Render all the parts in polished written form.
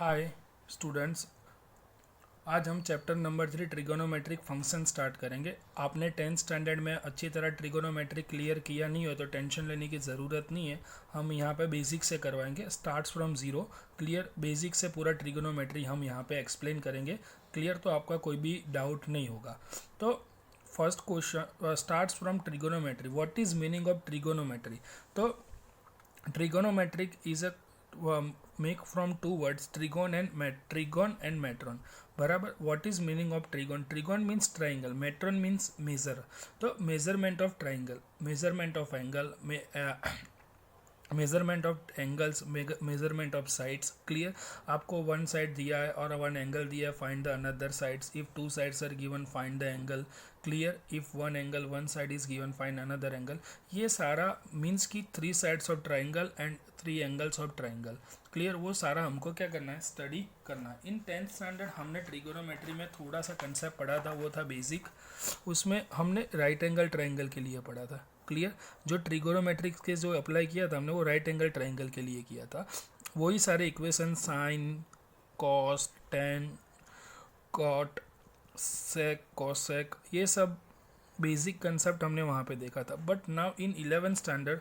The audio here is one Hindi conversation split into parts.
हाय स्टूडेंट्स, आज हम chapter number 3 trigonometric function start करेंगे। आपने 10th स्टैंडर्ड में अच्छी तरह ट्रिगोनोमेट्रिक क्लियर किया नहीं हो तो टेंशन लेने की ज़रूरत नहीं है। हम यहाँ पे बेसिक से करवाएंगे, starts from zero. Clear, basic से पूरा ट्रिगोनोमेट्री हम यहाँ पे एक्सप्लेन करेंगे। क्लियर, तो आपका कोई भी डाउट नहीं होगा। तो first question starts from trigonometry. What is meaning of trigonometry? तो trigonometric is a make from two words trigon and metron. बराबर, what is meaning of trigon? Trigon means triangle, metron means measure. तो measurement of triangle, measurement of angle, measurement of angles, measurement of sides. Clear, आपको वन साइड दिया है और वन एंगल दिया है, find the another sides. If two sides are given, find the angle. Clear, if one angle one side is given, find another angle. ये सारा मीन्स की three sides of triangle and three angles of triangle. Clear, वो सारा हमको क्या करना है, स्टडी करना है। इन 10th स्टैंडर्ड हमने ट्रिगोनोमेट्री में थोड़ा सा कंसेप्ट पढ़ा था, वो था बेसिक। उसमें हमने राइट एंगल ट्राइंगल के लिए पढ़ा था। क्लियर, जो ट्रिगोनोमेट्रिक्स के जो अप्लाई किया था हमने, वो राइट एंगल ट्राइंगल के लिए किया था। वही सारे equation, sine, cos, tan, cot, sec, cosec, ये सब बेसिक कंसेप्ट हमने वहाँ पे देखा था। But now in 11th standard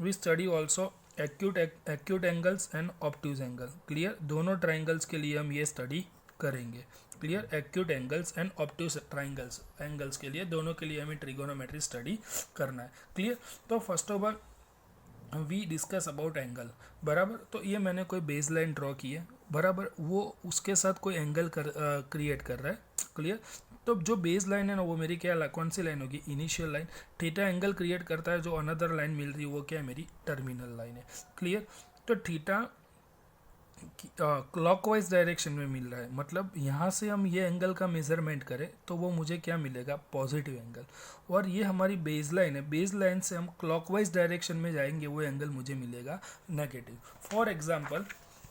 we study also acute angles and obtuse angle. Clear, दोनों ट्राइंगल्स के लिए हम ये स्टडी करेंगे। Clear, acute angles and obtuse triangles, angles के लिए, दोनों के लिए हमें ट्रिगोनोमेट्री स्टडी करना है। क्लियर, तो first of all we discuss about angle. बराबर, तो ये मैंने कोई बेस लाइन ड्रॉ की है। बराबर, वो उसके साथ कोई एंगल क्रिएट कर रहा है। क्लियर, तो जो बेस लाइन है ना, वो मेरी क्या कौन सी लाइन होगी, initial line. Theta angle create करता है, जो अनदर लाइन मिल रही है वो क्या है, मेरी टर्मिनल लाइन है। क्लियर, तो थीटा क्लॉकवाइज डायरेक्शन में मिल रहा है, मतलब यहाँ से हम ये एंगल का मेजरमेंट करें तो वो मुझे क्या मिलेगा, पॉजिटिव एंगल। और ये हमारी बेस लाइन है, बेस लाइन से हम क्लॉकवाइज डायरेक्शन में जाएंगे, वो एंगल मुझे मिलेगा नेगेटिव। फॉर एग्जांपल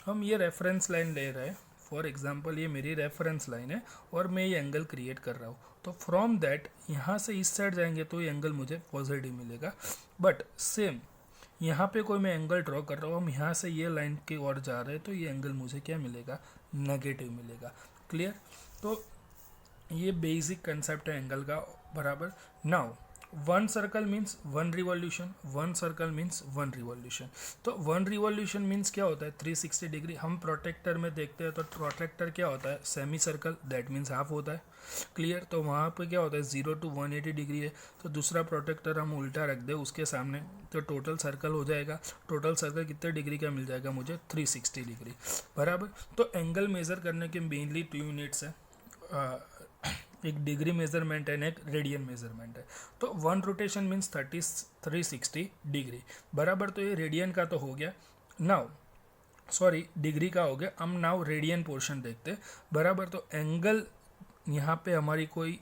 हम ये रेफरेंस लाइन ले रहे हैं, फॉर एग्जांपल ये मेरी रेफरेंस लाइन है और मैं ये एंगल क्रिएट कर रहा हूँ। तो फ्रॉम दैट यहाँ से इस साइड जाएंगे तो ये एंगल मुझे पॉजिटिव मिलेगा। बट सेम यहाँ पे कोई मैं एंगल ड्रॉ कर रहा हूँ, हम यहाँ से ये लाइन की ओर जा रहे हैं तो ये एंगल मुझे क्या मिलेगा, नेगेटिव मिलेगा। क्लियर, तो ये बेसिक कंसेप्ट है एंगल का। बराबर, now one circle means one revolution, one circle means one revolution. तो वन रिवॉल्यूशन मीन्स क्या होता है, 360 डिग्री। हम प्रोटेक्टर में देखते हैं तो प्रोटेक्टर क्या होता है, semi circle, that means half होता है। क्लियर, तो वहाँ पे क्या होता है, 0 to 180 डिग्री है। तो दूसरा प्रोटेक्टर हम उल्टा रख दे उसके सामने तो टोटल सर्कल हो जाएगा। टोटल सर्कल कितने डिग्री का मिल जाएगा मुझे, 360 डिग्री। बराबर, तो एंगल मेज़र करने के मेनली 2 यूनिट्स है, एक डिग्री मेजरमेंट है, एक रेडियन मेजरमेंट है। तो वन रोटेशन मीन्स 360 डिग्री। बराबर, तो ये रेडियन का तो हो गया। नाउ सॉरी, डिग्री का हो गया। हम नाउ रेडियन पोर्शन देखते हैं। बराबर, तो एंगल यहाँ पे हमारी कोई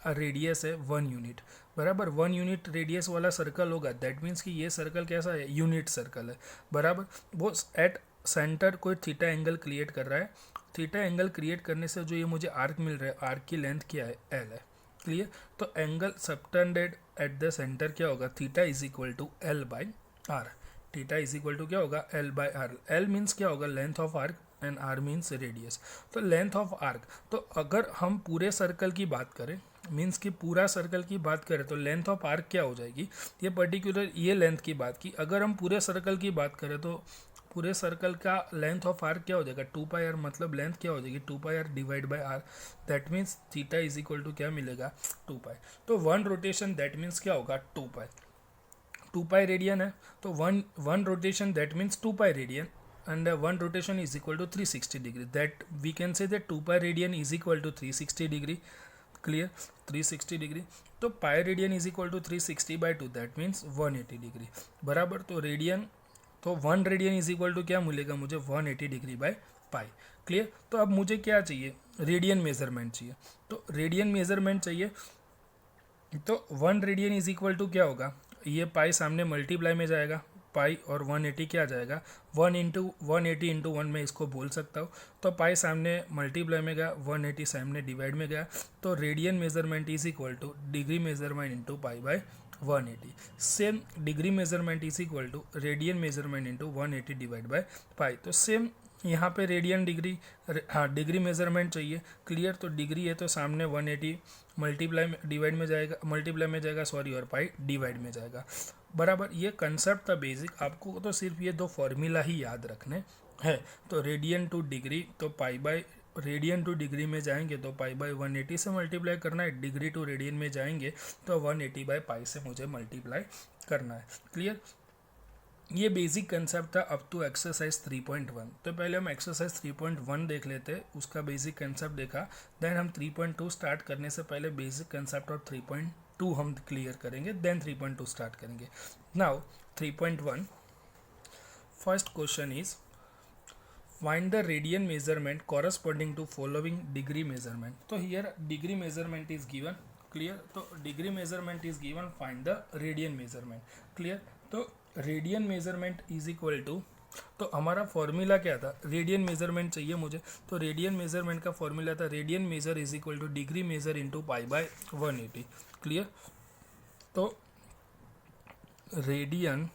रेडियस है 1 यूनिट। बराबर, 1 यूनिट रेडियस वाला सर्कल होगा, दैट मीन्स कि ये सर्कल कैसा है, यूनिट सर्कल है। बराबर, वो एट सेंटर कोई थीटा एंगल क्रिएट कर रहा है। थीटा एंगल क्रिएट करने से जो ये मुझे आर्क मिल रहा है, आर्क की लेंथ क्या है, एल है। क्लियर, तो angle subtended at the centre क्या होगा, theta is equal to L by r. Theta is equal to क्या होगा, l by r. L means क्या होगा, length of arc, and r means radius. तो लेंथ ऑफ आर्क, तो अगर हम पूरे सर्कल की बात करें, मीन्स कि पूरा सर्कल की बात करें तो लेंथ ऑफ आर्क क्या हो जाएगी, ये पर्टिकुलर ये लेंथ की बात की। अगर हम पूरे सर्कल की बात करें तो पूरे सर्कल का लेंथ ऑफ आर्क क्या हो जाएगा, 2 पाई आर, मतलब लेंथ क्या हो जाएगी, 2 pi r divide by are. That means theta is equal to क्या मिलेगा, 2 पाई। तो वन रोटेशन दैट मीन्स क्या होगा, 2 पाई। 2 पाई रेडियन है, तो one rotation that means 2 pi radian, and one rotation is equal to 360 degree. That we can say that 2 pi radian is equal to 360 degree. Clear, 360 degree. तो pi radian is equal to 360 by 2, that means 180 degree. बराबर, तो रेडियन, तो 1 रेडियन इज इक्वल टू क्या मिलेगा मुझे, 180 डिग्री बाय पाई। क्लियर, तो अब मुझे क्या चाहिए, रेडियन मेजरमेंट चाहिए। तो रेडियन मेजरमेंट चाहिए, तो 1 रेडियन इज इक्वल टू क्या होगा, ये पाई सामने मल्टीप्लाई में जाएगा, पाई और 180 क्या आ जाएगा, 1 इंटू 180 इंटू 1 में इसको बोल सकता हूँ। तो पाई सामने मल्टीप्लाई में गया, 180 सामने डिवाइड में गया, तो radian measurement is equal to degree measurement into pi by 180। Same degree measurement is equal to radian measurement into 180 divide by pi. तो सेम यहाँ पे रेडियन डिग्री, हाँ डिग्री मेजरमेंट चाहिए, क्लियर। तो डिग्री है तो सामने 180 मल्टीप्लाई डिवाइड में जाएगा, मल्टीप्लाई में जाएगा सॉरी, और पाई डिवाइड में जाएगा, बराबर। ये कंसेप्ट था बेसिक, आपको तो सिर्फ ये दो फॉर्मूला ही याद रखने हैं। तो रेडियन टू डिग्री, तो pi by radian two degree में जाएंगे तो पाई बाय 180 से मल्टीप्लाई करना है, डिग्री टू रेडियन में जाएंगे तो 180 बाय पाई से मुझे मल्टीप्लाई करना है, क्लियर। ये बेसिक कंसेप्ट था अप टू एक्सरसाइज 3.1। तो पहले हम एक्सरसाइज 3.1 देख लेते हैं, उसका बेसिक कंसेप्ट देखा, देन हम 3.2 स्टार्ट करने से पहले बेसिक कंसेप्ट और 3.2 हम क्लियर करेंगे, देन 3.2 स्टार्ट करेंगे। Now 3.1 first question is find the radian measurement corresponding to following degree measurement. तो here degree measurement is given, clear. तो degree measurement is given, find the radian measurement, clear. तो radian measurement is equal to, तो हमारा फॉर्मूला क्या था, रेडियन मेजरमेंट चाहिए मुझे, तो रेडियन मेजरमेंट का फॉर्मूला था radian measure is equal to degree measure into pi by 180, clear. तो radian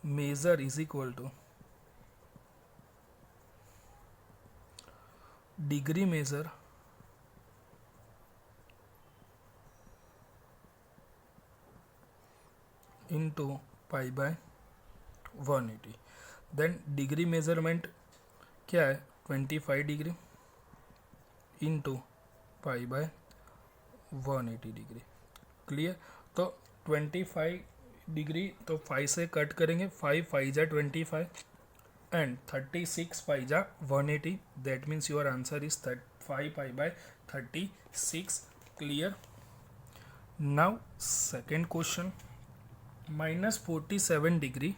measure is equal to degree measure into pi by 180। Then degree measurement क्या है, 25 degree into pi by 180 degree, clear. तो 25 डिग्री तो 5 से कट करेंगे, 5 5 जा 25 एंड 36 5 जा 180, that means your answer is 5 pi by 36, clear. Now second question, -47 degree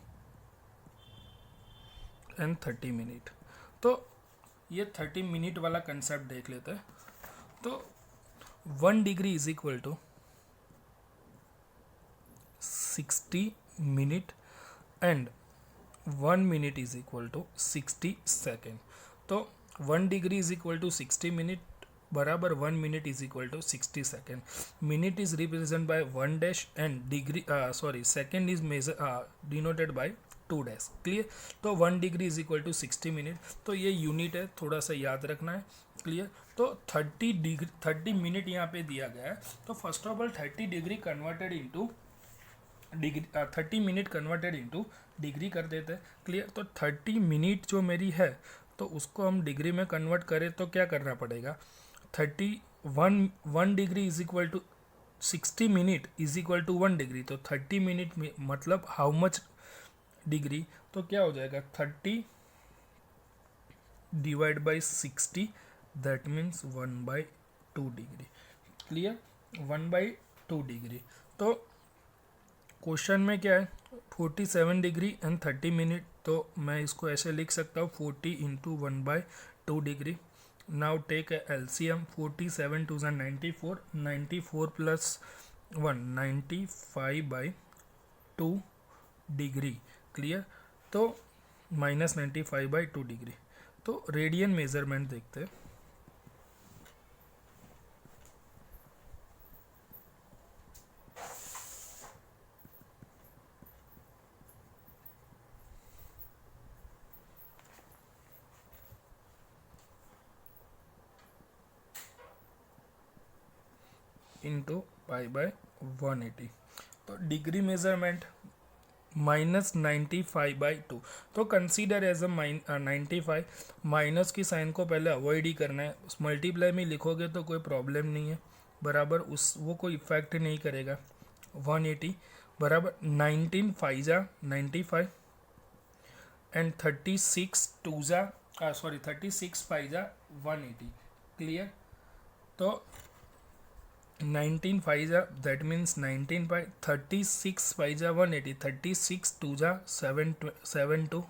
and 30 minute. तो ये 30 मिनट वाला कंसेप्ट देख लेते हैं। तो 1 degree is equal to 60 minute and 1 minute is equal to 60 second. तो 1 degree is equal to 60 minute बराबर 1 minute is equal to 60 second. Minute is represent by 1 dash and degree sorry second is measure denoted by 2 dash, clear. तो 1 degree is equal to 60 minute, तो ये यूनिट है, थोड़ा सा याद रखना है, क्लियर। तो 30 मिनट यहाँ पे दिया गया है। तो first of all 30 degree converted into degree 30 minute converted into degree कर देते हैं, क्लियर। तो 30 मिनट जो मेरी है तो उसको हम डिग्री में कन्वर्ट करें तो क्या करना पड़ेगा, 1 degree is equal to 60 minute is equal to 1 degree. तो 30 मिनट में मतलब हाउ मच डिग्री, तो क्या हो जाएगा 30 divide by 60, that means 1/2 degree, clear, 1/2 degree. तो क्वेश्चन में क्या है 47 डिग्री एंड 30 मिनट, तो मैं इसको ऐसे लिख सकता हूँ 40 into 1/2 degree. Now take LCM, 47 to 94, 94 plus 1 95/2 degree, clear. तो -95/2 डिग्री। तो रेडियन मेजरमेंट देखते हैं। Into pi by 180। तो डिग्री मेजरमेंट -95/2, तो कंसीडर एज अ 95। माइनस की साइन को पहले अवॉइड ही करना है, उस मल्टीप्लाई में लिखोगे तो कोई प्रॉब्लम नहीं है, बराबर उस वो कोई इफेक्ट नहीं करेगा। 180 बराबर 19 5 जा 95 एंड 36 2 जा 36 5 जा 180, क्लियर। तो 19 5 जा दैट मीन्स 19 बाई 36 5 जा 180, 36 2 जा 7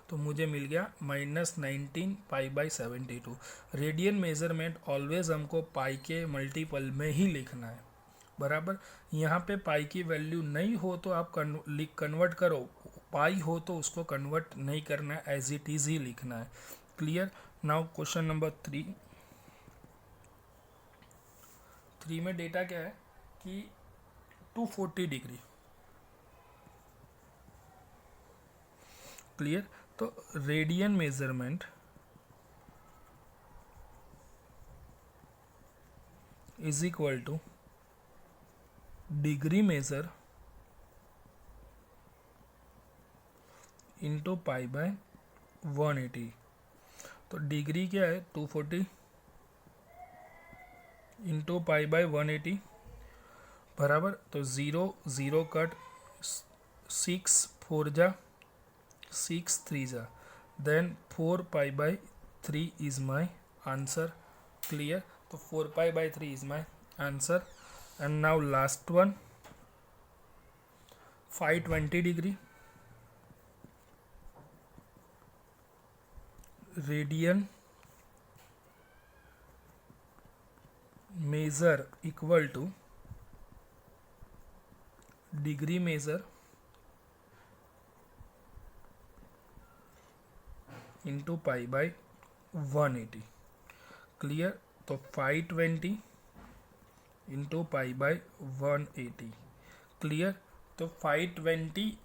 तो मुझे मिल गया -19 पाई/72। रेडियन मेजरमेंट ऑलवेज हमको पाई के मल्टीपल में ही लिखना है, बराबर। यहाँ पे पाई की वैल्यू नहीं हो तो आप कन्वर्ट करो, पाई हो तो उसको कन्वर्ट नहीं करना है, एज इट इज़ ही लिखना है, क्लियर। नाउ क्वेश्चन नंबर 3 में डेटा क्या है कि 240 डिग्री क्लियर। तो radian measurement is equal to degree measure into pi by 180। तो डिग्री क्या है 240 इंटू पाई बाय 180 बराबर। तो 0 कट, 6 4 जा 6 3 जा, then 4 pi by 3 is my answer. Clear. तो 4 pi by 3 is my answer. And now last one 520 degree radian measure equal to degree measure into pi by 180। Clear. तो 520 इंटू पाई बाय 180। क्लियर। तो 520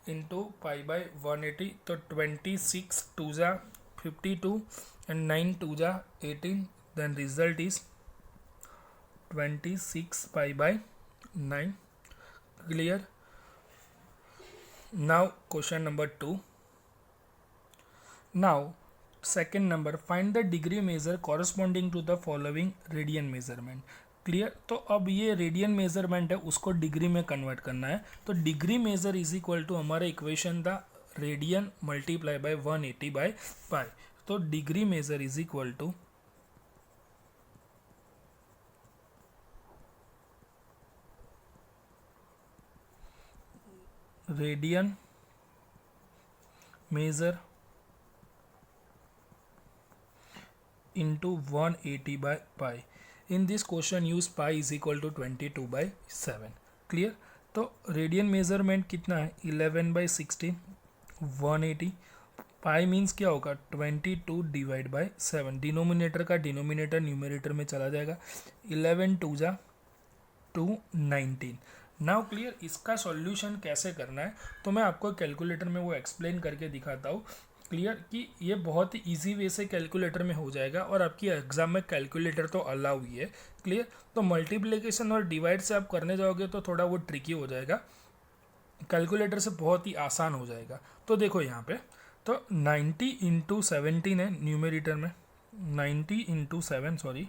इंटू पाई बाय 180, तो 26 2 जा 52 एंड 9 2 जा 18, then result is 26 pi by 9। Clear. Now question number 2। Now second number, find the degree measure corresponding to the following radian measurement। Clear. तो अब ये रेडियन मेजरमेंट है, उसको डिग्री में कन्वर्ट करना है। तो degree measure is equal to हमारा इक्वेशन था radian multiply by 180 by pi. तो degree measure is equal to radian measure into 180 by pi। in this question use pi is equal to 22 by 7। Clear. तो रेडियन मेजरमेंट कितना है 11 by 16 180। पाई मीन्स क्या होगा 22 डिवाइड बाय 7। डिनोमिनेटर का डिनोमिनेटर न्यूमरेटर में चला जाएगा। 11 2 जा 2 19। Now clear. इसका सॉल्यूशन कैसे करना है तो मैं आपको कैलकुलेटर में वो एक्सप्लेन करके दिखाता हूँ। क्लियर कि ये बहुत ही ईजी वे से कैलकुलेटर में हो जाएगा और आपकी एग्जाम में कैलकुलेटर तो अलाउ ही है। क्लियर। तो मल्टीप्लिकेशन और डिवाइड से आप करने जाओगे तो थोड़ा वो ट्रिकी हो जाएगा, कैलकुलेटर से बहुत ही आसान हो जाएगा। तो देखो यहाँ पे तो 90 इंटू 17 है न्यूमरेटर में, 90 इंटू 7 सॉरी,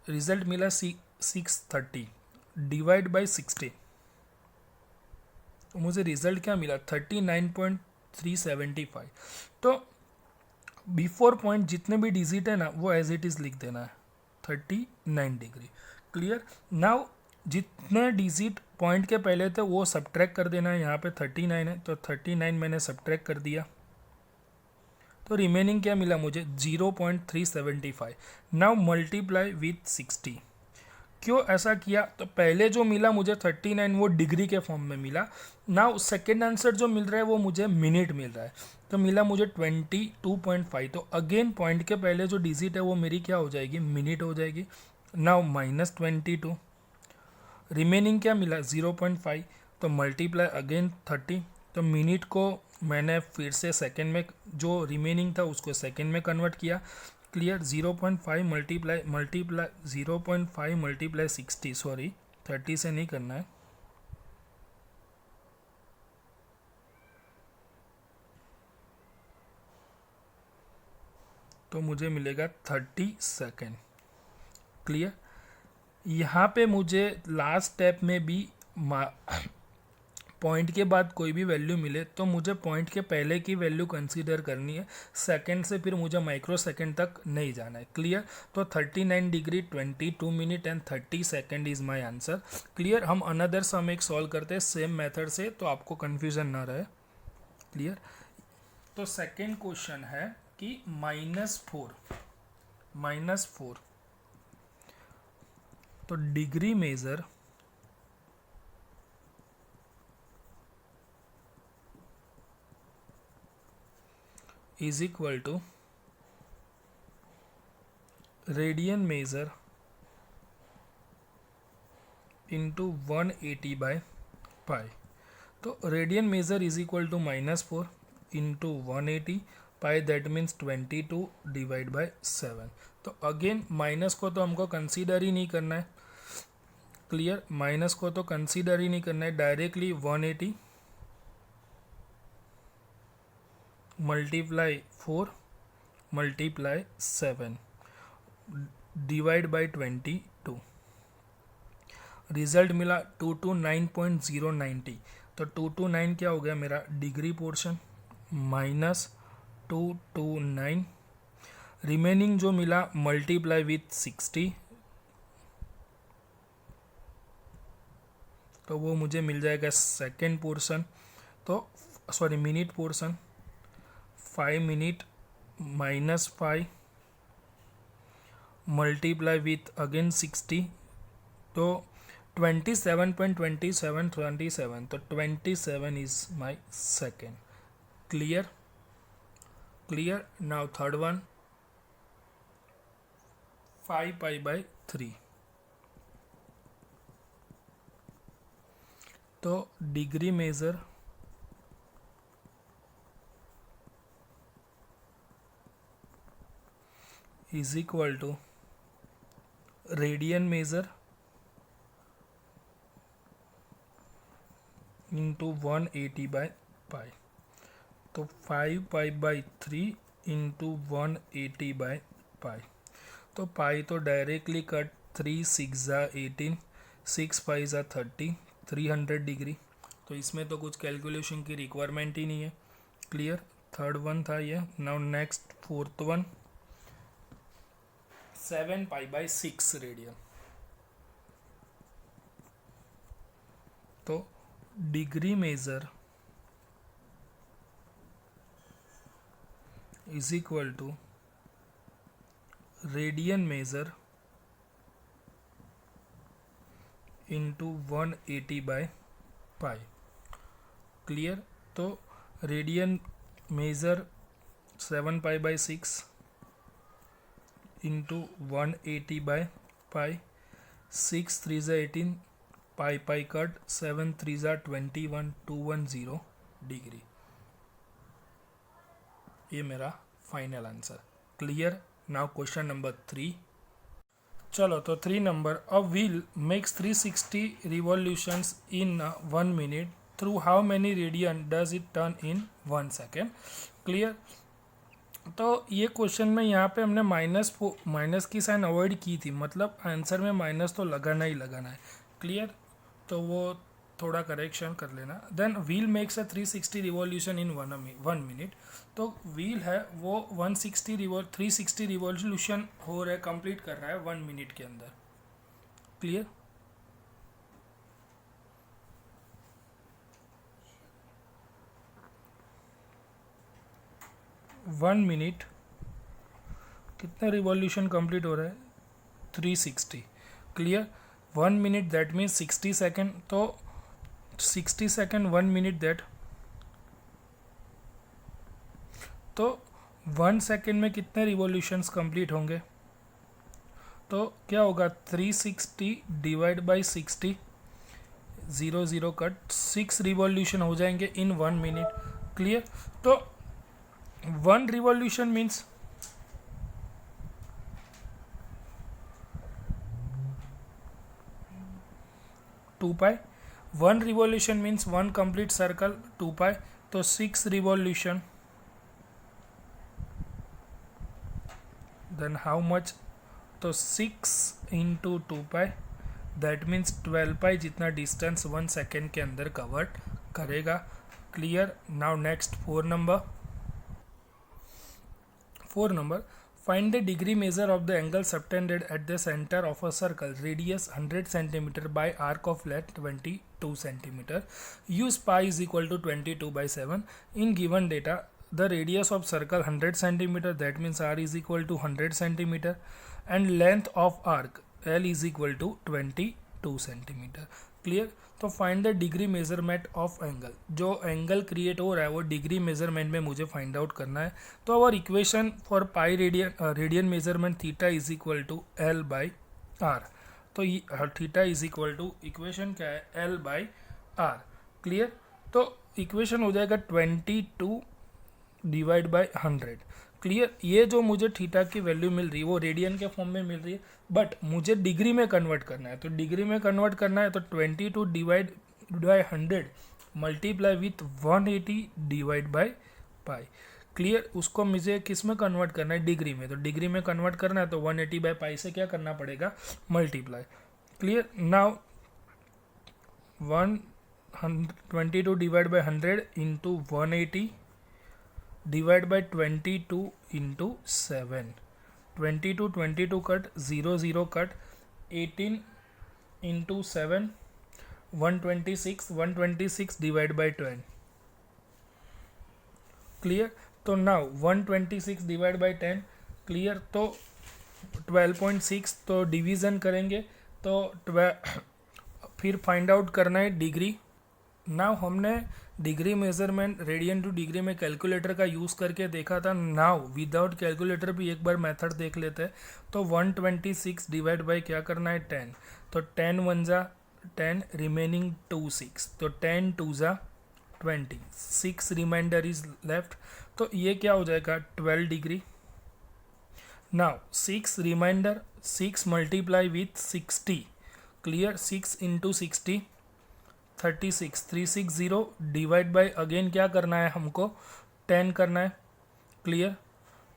रिजल्ट मिला 630 डिवाइड बाई 60। तो मुझे रिजल्ट क्या मिला 39.375। तो बिफोर पॉइंट जितने भी डिजिट है ना वो एज इट इज़ लिख देना है 39 डिग्री। क्लियर। नाउ जितने डिजिट पॉइंट के पहले थे वो सब्ट्रैक्ट कर देना है। यहाँ पे 39 है तो 39 मैंने सब्ट्रैक्ट कर दिया, तो रिमेनिंग क्या मिला मुझे 0.375। Now multiply with 60। क्यों ऐसा किया तो पहले जो मिला मुझे 39 वो डिग्री के फॉर्म में मिला। नाउ सेकेंड आंसर जो मिल रहा है वो मुझे मिनट मिल रहा है, तो मिला मुझे 22.5। तो अगेन पॉइंट के पहले जो डिजिट है वो मेरी क्या हो जाएगी मिनट हो जाएगी। नाउ -22 रिमेनिंग क्या मिला 0.5, तो मल्टीप्लाई अगेन 30। तो मिनट को मैंने फिर से सेकेंड में जो रिमेनिंग था उसको सेकेंड में कन्वर्ट किया। क्लियर। 0.5 मल्टीप्लाई 0.5 मल्टीप्लाई 60 सॉरी 30 से नहीं करना है, तो मुझे मिलेगा 30 सेकेंड। क्लियर। यहाँ पे मुझे लास्ट स्टेप में भी पॉइंट के बाद कोई भी वैल्यू मिले तो मुझे पॉइंट के पहले की वैल्यू कंसीडर करनी है, सेकंड से फिर मुझे माइक्रो सेकंड तक नहीं जाना है। क्लियर। तो 39 degree 22 minute and 30 second is my answer. Clear. हम अनदर सम एक सॉल्व करते हैं सेम मेथड से तो आपको कन्फ्यूजन ना रहे। क्लियर। तो सेकेंड क्वेश्चन है कि -4 तो degree measure is equal to radian measure into 180 by pi. तो radian measure is equal to -4 into 180 pi, that means 22 divide by 7। तो अगेन माइनस को तो हमको कंसीडर ही नहीं करना है, क्लियर, माइनस को तो कंसीडर ही नहीं करना है, directly 180 multiply 4 multiply 7 divide by 22, result मिला 229.090। तो 229 क्या हो गया मेरा डिग्री पोर्शन, माइनस 229, रिमेनिंग जो मिला मल्टीप्लाई विथ 60, तो वो मुझे मिल जाएगा सेकेंड पोर्शन, तो sorry minute portion, 5 minute minus 5 multiply with again 60, तो 27.2727, तो 27 is my second. Clear, clear. Now third one, 5 pi by 3, तो degree measure is equal to radian measure into 180 by pi, तो 5 pi by 3 into 180 by pi, तो पाई तो डायरेक्टली कट, 3 6 ज़ा 18, 6 5 ज़ा 30, 300 डिग्री। तो इसमें तो कुछ कैलकुलेशन की रिक्वायरमेंट ही नहीं है, क्लियर। थर्ड वन था ये। Now next fourth one, 7 pi by 6 radian, तो degree measure is equal to radian measure into 180 by pi, clear. तो radian measure 7 pi by 6 into 180 by pi, 6 3 ज़ा 18, पाई पाई कट, 7 3 ज़ा 21, 210 डिग्री। ये मेरा final answer, clear. Now question number 3। चलो तो 3 number, a wheel makes 360 revolutions in 1 minute, through how many radian does it turn in 1 second, clear. तो ये क्वेश्चन में यहाँ पे हमने माइनस की साइन अवॉइड की थी, मतलब आंसर में माइनस तो लगाना ही लगाना है, क्लियर। तो वो थोड़ा करेक्शन कर लेना। Then wheel makes a 360 revolution in 1 minute, तो व्हील है वो 360 रिवॉल्यूशन हो रहा है, कंप्लीट कर रहा है 1 मिनट के अंदर, क्लियर। वन मिनट कितना रिवॉल्यूशन कंप्लीट हो रहा है, 360, clear. 1 minute that means 60 second, तो 60 सेकेंड 1 मिनट दैट, तो 1 सेकेंड में कितने रिवॉल्यूशंस कंप्लीट होंगे, तो क्या होगा 360 डिवाइड बाई 60, 0 0 कट, 6 रिवॉल्यूशन हो जाएंगे इन 1 मिनट, क्लियर। तो 1 रिवॉल्यूशन मीन्स 2 पाई, 1 रिवॉल्यूशन मीन्स 1 कंप्लीट सर्कल 2 पाई, तो 6 रिवॉल्यूशन, देन हाउ मच, तो 6 इंटू 2 पाई, दैट मीन्स 12 पाई, जितना डिस्टेंस 1 सेकेंड के अंदर कवर करेगा, clear. Now next 4 number, find the degree measure of the angle subtended at the center of a circle, radius 100 cm by arc of length 22 cm. Use pi is equal to 22 by 7. In given data, the radius of circle 100 cm, that means r is equal to 100 cm, and length of arc l is equal to 22 cm. Clear. तो find the degree measurement of angle, जो एंगल क्रिएट हो रहा है वो डिग्री मेजरमेंट में मुझे फाइंड आउट करना है। तो our equation for pi radian measurement theta is equal to L by R, तो theta is equal to, equation क्या है, एल बाई आर, क्लियर। तो इक्वेशन हो जाएगा 22 डिवाइड बाय 100। क्लियर, ये जो मुझे थीटा की वैल्यू मिल रही है वो रेडियन के फॉर्म में मिल रही है, बट मुझे डिग्री में कन्वर्ट करना है। तो डिग्री में कन्वर्ट करना है तो 22 divide bye 100 multiply with 180 divide by pi. Clear, उसको मुझे किस में कन्वर्ट करना है, डिग्री में। तो डिग्री में कन्वर्ट करना है तो 180 बाय पाई से क्या करना पड़ेगा, multiply. Clear, now 122 divide by 100 into 180 divide bye 22 into 7। 22 cut, 0 cut, 18 into 7 126 divide by 10। Clear, तो नाउ 126 डिवाइड बाय 10। क्लियर, तो 12.6, तो डिवीज़न करेंगे तो 12 फिर फाइंड आउट करना है डिग्री। नाउ हमने degree measurement radian two degree में कैलकुलेटर का यूज़ करके देखा था। नाउ विदाउट कैलकुलेटर भी एक बार मेथड देख लेते हैं। तो 126 डिवाइड बाय क्या करना है, 10। तो 10 1 जा 10, रिमेनिंग 2 6, तो 10 2 जा 20, 6 रिमाइंडर इज लेफ्ट। तो ये क्या हो जाएगा, 12 degree. Now 6 reminder, 6 multiply with 60। Clear, 6 into 60 36, 360 divide by again क्या करना है हमको, 10 करना है। क्लियर,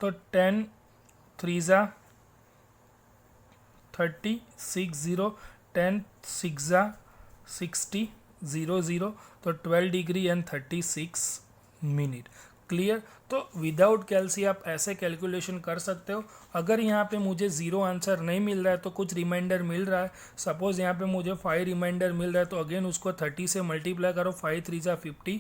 तो 10 3 जा 30, 60, 10 6 जा 60, 0 तो 12 डिग्री एंड 36 मिनट। क्लियर, तो विदाउट कैलसी आप ऐसे कैलकुलेशन कर सकते हो। अगर यहाँ पे मुझे ज़ीरो आंसर नहीं मिल रहा है तो कुछ रिमाइंडर मिल रहा है। सपोज़ यहाँ पे मुझे 5 रिमाइंडर मिल रहा है तो अगेन उसको 30 से मल्टीप्लाई करो। 5 3 जा 50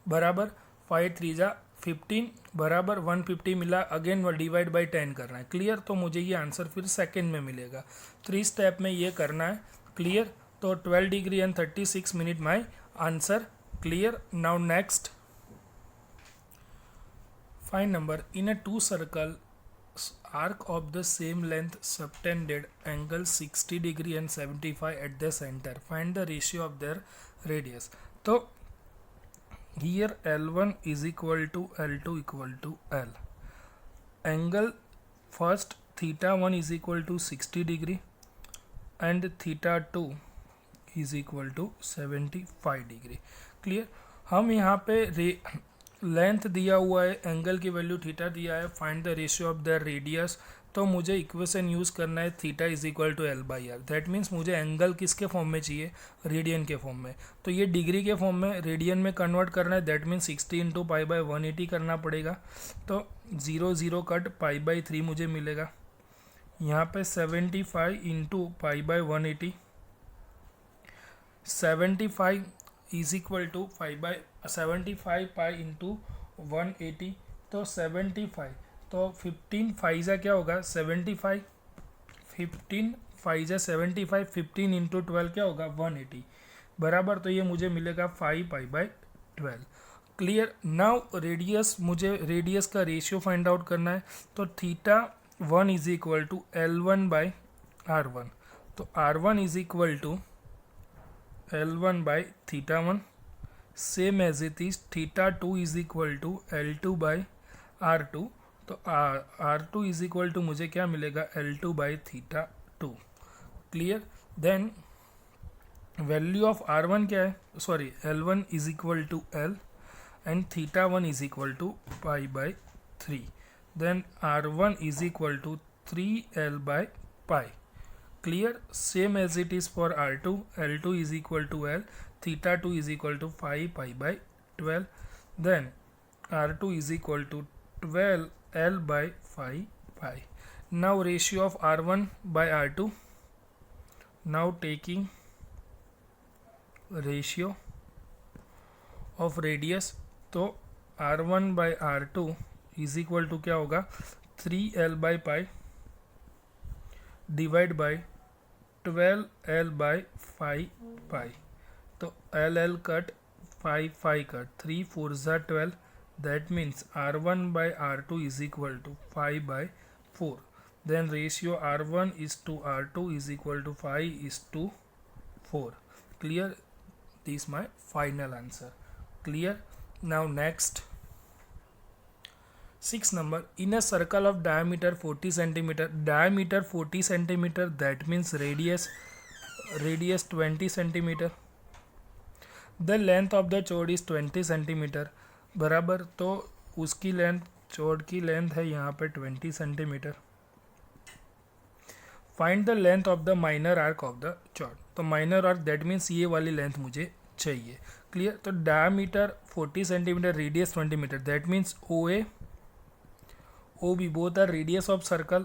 बराबर 5 3 जा 15 बराबर 150 मिला। अगेन डिवाइड बाय 10 करना है। क्लियर, तो मुझे ये आंसर फिर सेकेंड में मिलेगा। 3 स्टेप में ये करना है। क्लियर, तो 12 degree and 36 minute my answer. Clear, now next find number in a two circle arc of the same length subtended angle 60 degree and 75 at the center. Find the ratio of their radius. तो here L1 is equal to L2 equal to L. Angle first theta 1 is equal to 60 degree and theta 2 is equal to 75 degree. Clear, हम यहाँ पे लेंथ दिया हुआ है, एंगल की वैल्यू थीटा दिया है, find the ratio of the radius. तो मुझे इक्वेशन यूज़ करना है theta is equal to L by are. That means मुझे एंगल किसके फॉर्म में चाहिए, रेडियन के फॉर्म में। तो ये डिग्री के फॉर्म में रेडियन में कन्वर्ट करना है। That means 60 into pi by 180 करना पड़ेगा। तो 0 कट पाई बाई 3 मुझे मिलेगा। यहाँ पे 75 into pi by 180, 75 is equal to 75 pi into 180, तो 75, तो 15 फाइजा क्या होगा 75, 15 फाइजा 75, 15 इंटू 12 क्या होगा 180 बराबर। तो ये मुझे मिलेगा 5 pi by 12। Clear, now radius, मुझे रेडियस का रेशियो फाइंड आउट करना है। तो theta 1 is equal to L1 by R1। तो R1 is equal to L1 by theta 1, same as it is theta 2 is equal to L2 by R2। तो R2 इज इक्वल टू मुझे क्या मिलेगा L2 by theta 2। Clear, then value of R1 क्या है, sorry L1 is equal to L and theta 1 is equal to pi by 3। Then R1 is equal to 3L by pi. Clear, same as it is for R2. L2 is equal to L, theta 2 is equal to 5 pi by 12. Then R2 is equal to 12 L by 5 pi. Now ratio of R1 by R2. Now taking ratio of radius, तो R1 by R2 is equal to क्या होगा 3L by pi divide by 12L by 5 pi. तो L कट 5 कट 3 4 ज़ा 12। That means R1 by R2 is equal to 5 by 4। Then ratio R1 is to R2 is equal to 5 is to 4। Clear, this my final answer. Clear. Now next 6 number, in a circle of diameter 40 centimeter, diameter 40 centimeter, that means radius 20 centimeter, the length of the chord is 20 centimeter. बराबर, तो उसकी लेंथ, चौड़ की लेंथ है यहाँ पे 20 centimetre. Find the length of the minor arc of the chord. तो माइनर आर्क दैट मीन्स ये वाली लेंथ मुझे चाहिए. क्लियर. तो diameter 40 centimetre, radius 20 metre, that means O A OB both are radius of circle,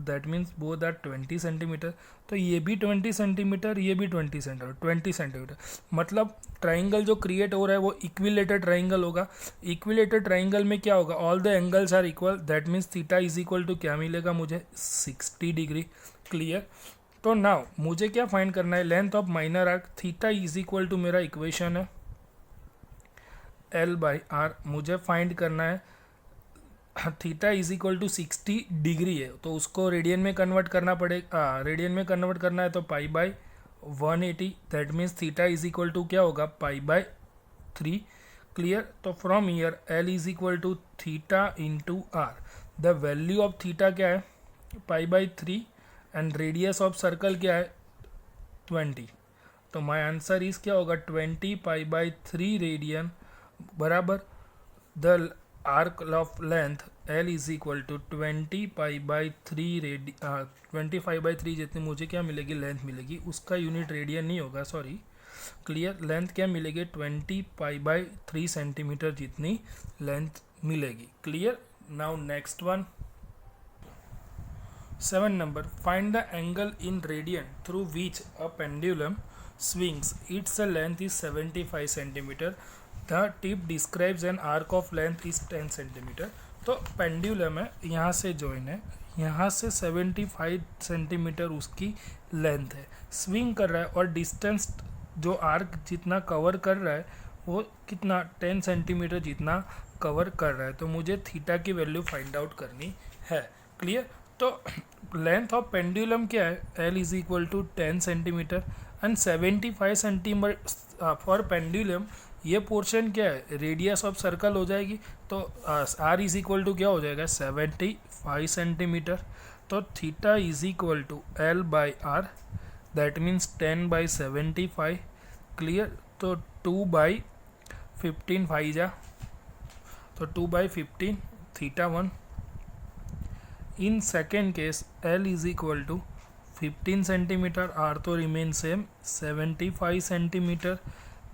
that means both are 20 centimetre. तो ये भी 20 सेंटीमीटर, ये भी 20 सेंटीमीटर. मतलब ट्राइंगल जो क्रिएट हो रहा है वो इक्विलेटर ट्राइंगल होगा. इक्विलेटर ट्राइंगल में क्या होगा, all the angles are equal, that means theta is equal to क्या मिलेगा मुझे, 60 डिग्री. क्लियर. तो नाउ मुझे क्या फाइंड करना है, length of minor arc. Theta is equal to मेरा इक्वेशन है L/R. मुझे फाइंड करना है theta is equal to 60 degree है, तो उसको रेडियन में कन्वर्ट करना पड़ेगा. रेडियन में कन्वर्ट करना है तो π/180, that means theta is equal to क्या होगा, π/3. क्लियर. तो from here L is equal to theta into R. The value of theta क्या है, π/3, एंड रेडियस ऑफ सर्कल क्या है, 20. तो माई आंसर इज क्या होगा, 20 π/3 रेडियन बराबर the arc of length L is equal to 20 π/3 25/3 जितनी मुझे क्या मिलेगी, लेंथ मिलेगी. उसका यूनिट रेडियन नहीं होगा, सॉरी. क्लियर. लेंथ क्या मिलेगी, 20 π/3 सेंटीमीटर जितनी लेंथ मिलेगी. Clear. Now next one 7 number, find the angle in radian through which a pendulum swings. Its length is 75 centimeter. The tip describes an arc of length is 10 centimeter. तो पेंडुलम है, यहाँ से जॉइन है, यहाँ से 75 सेंटीमीटर उसकी लेंथ है, स्विंग कर रहा है, और डिस्टेंस जो आर्क जितना कवर कर रहा है वो कितना, 10 सेंटीमीटर जितना कवर कर रहा है. तो मुझे थीटा की वैल्यू फाइंड आउट करनी है. क्लियर. तो लेंथ ऑफ पेंडुलम क्या है, L is equal to 10 centimetre and 75 centimetre for pendulum. ये पोर्शन क्या है, रेडियस ऑफ सर्कल हो जाएगी. तो R इज इक्वल टू क्या हो जाएगा, 75 सेंटीमीटर. तो theta is equal to L/R, that means 10/75. Clear. तो 2/15 5 जा, तो 2/15 theta 1. In second case L is equal to 15 centimetre, R तो remain same 75 centimetre.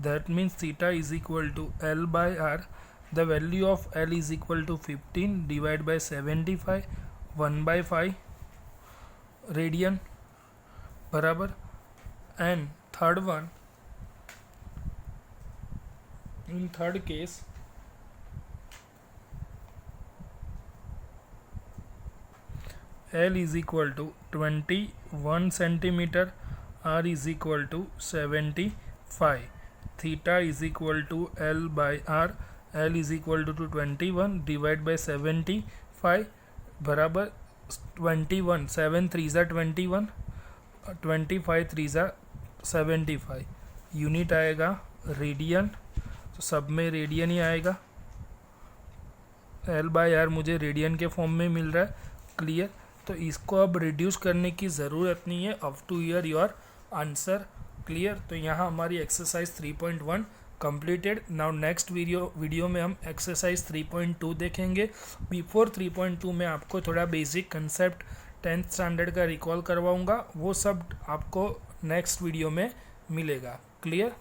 That means theta is equal to L/R. The value of L is equal to 15 divided by 75, 1/5 radian बराबर. And third one, in third case L is equal to 21 centimeter, R is equal to 75. Theta is equal to L/R. L is equal to 21 divided by 75 बराबर 21. 7 3 21, 25 3 75. यूनिट आएगा रेडियन, तो सब में रेडियन ही आएगा. L/R मुझे रेडियन के फॉर्म में मिल रहा है. क्लियर. तो इसको अब रिड्यूस करने की ज़रूरत नहीं है, up to your answer. Clear. तो यहाँ हमारी exercise 3.1 completed. Now next video में हम एक्सरसाइज 3.2 देखेंगे. बिफोर 3.2 में आपको थोड़ा बेसिक कंसेप्ट 10th स्टैंडर्ड का रिकॉल करवाऊँगा, वो सब आपको नेक्स्ट वीडियो में मिलेगा. क्लियर.